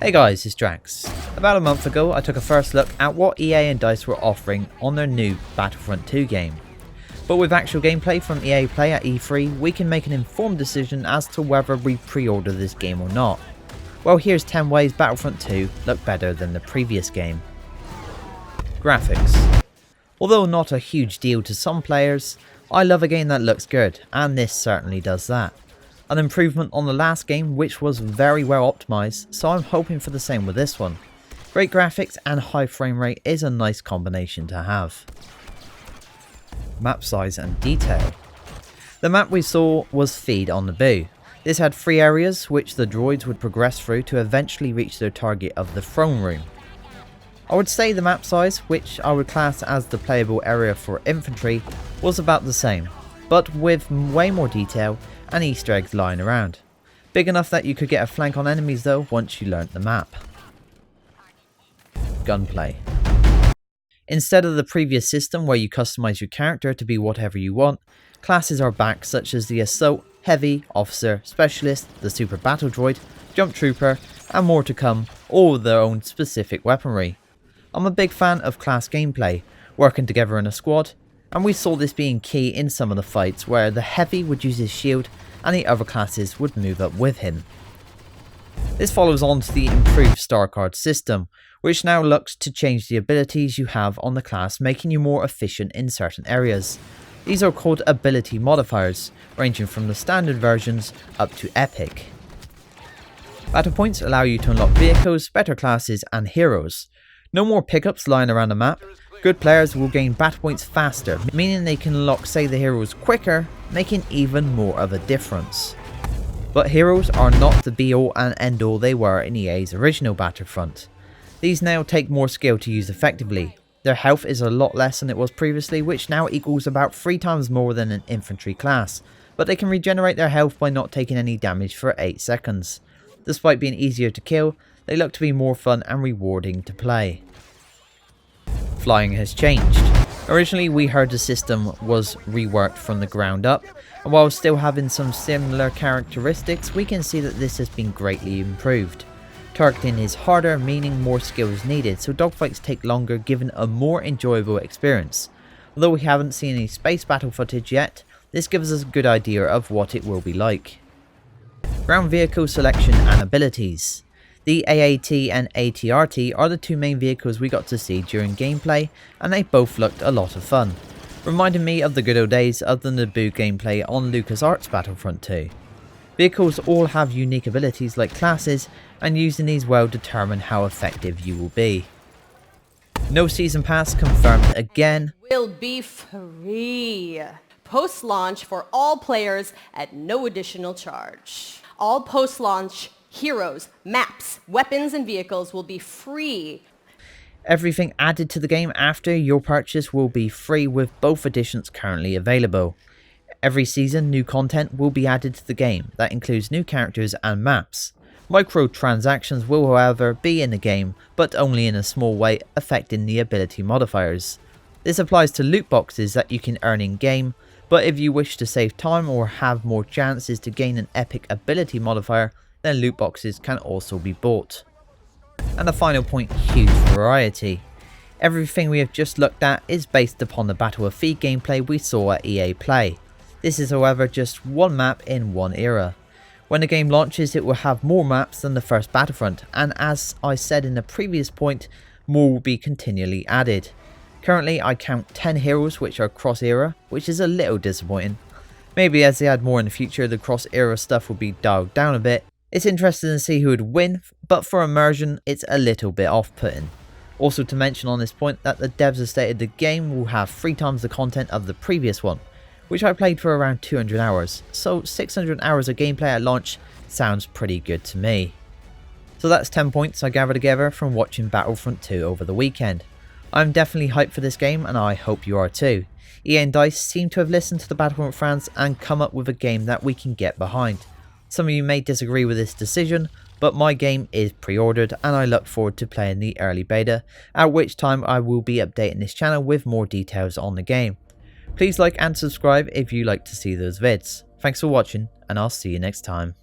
Hey guys, it's Drax. About a month ago I took a first look at what EA and DICE were offering on their new Battlefront 2 game. But with actual gameplay from EA Play at E3, we can make an informed decision as to whether we pre-order this game or not. Well, here's 10 ways Battlefront 2 looked better than the previous game. Graphics. Although not a huge deal to some players, I love a game that looks good, and this certainly does that. An improvement on the last game, which was very well optimised, so I'm hoping for the same with this one. Great graphics and high frame rate is a nice combination to have. Map size and detail. The map we saw was Feed on the Boo. This had 3 areas which the droids would progress through to eventually reach their target of the throne room. I would say the map size, which I would class as the playable area for infantry, was about the same, but with way more detail and Easter eggs lying around. Big enough that you could get a flank on enemies though once you learnt the map. Gunplay. Instead of the previous system where you customise your character to be whatever you want, classes are back such as the Assault, Heavy, Officer, Specialist, the Super Battle Droid, Jump Trooper, and more to come, all with their own specific weaponry. I'm a big fan of class gameplay, working together in a squad, and we saw this being key in some of the fights where the Heavy would use his shield and the other classes would move up with him. This follows on to the improved star card system, which now looks to change the abilities you have on the class, making you more efficient in certain areas. These are called ability modifiers, ranging from the standard versions up to epic. Battle points allow you to unlock vehicles, better classes and heroes. No more pickups lying around the map. Good players will gain battle points faster, meaning they can unlock say the heroes quicker, making even more of a difference. But heroes are not the be all and end all they were in EA's original Battlefront. These now take more skill to use effectively. Their health is a lot less than it was previously, which now equals about 3 times more than an infantry class, but they can regenerate their health by not taking any damage for 8 seconds. Despite being easier to kill, they look to be more fun and rewarding to play. Flying has changed. Originally we heard the system was reworked from the ground up, and while still having some similar characteristics, we can see that this has been greatly improved. Targeting is harder, meaning more skill is needed, so dogfights take longer, giving a more enjoyable experience. Although we haven't seen any space battle footage yet, this gives us a good idea of what it will be like. Ground vehicle selection and abilities. The AAT and ATRT are the 2 main vehicles we got to see during gameplay, and they both looked a lot of fun, reminding me of the good old days of the Naboo gameplay on LucasArts Battlefront 2. Vehicles all have unique abilities like classes, and using these will determine how effective you will be. No season pass confirmed again. Will be free. Post-launch for all players at no additional charge. All post-launch heroes, maps, weapons and vehicles will be free. Everything added to the game after your purchase will be free, with both editions currently available. Every season new content will be added to the game that includes new characters and maps. Microtransactions will however be in the game, but only in a small way, affecting the ability modifiers. This applies to loot boxes that you can earn in game, but if you wish to save time or have more chances to gain an epic ability modifier, then loot boxes can also be bought. And the final point, huge variety. Everything we have just looked at is based upon the Battle of Feed gameplay we saw at EA Play. This is however just one map in one era. When the game launches it will have more maps than the first Battlefront, and as I said in the previous point, more will be continually added. Currently I count 10 heroes which are cross era, which is a little disappointing. Maybe as they add more in the future the cross era stuff will be dialed down a bit. It's interesting to see who would win, but for immersion it's a little bit off-putting. Also to mention on this point that the devs have stated the game will have 3 times the content of the previous one, which I played for around 200 hours, so 600 hours of gameplay at launch sounds pretty good to me. So that's 10 points I gathered together from watching Battlefront 2 over the weekend. I'm definitely hyped for this game and I hope you are too. EA and DICE seem to have listened to the Battlefront fans and come up with a game that we can get behind. Some of you may disagree with this decision, but my game is pre-ordered and I look forward to playing the early beta, at which time I will be updating this channel with more details on the game. Please like and subscribe if you like to see those vids. Thanks for watching and I'll see you next time.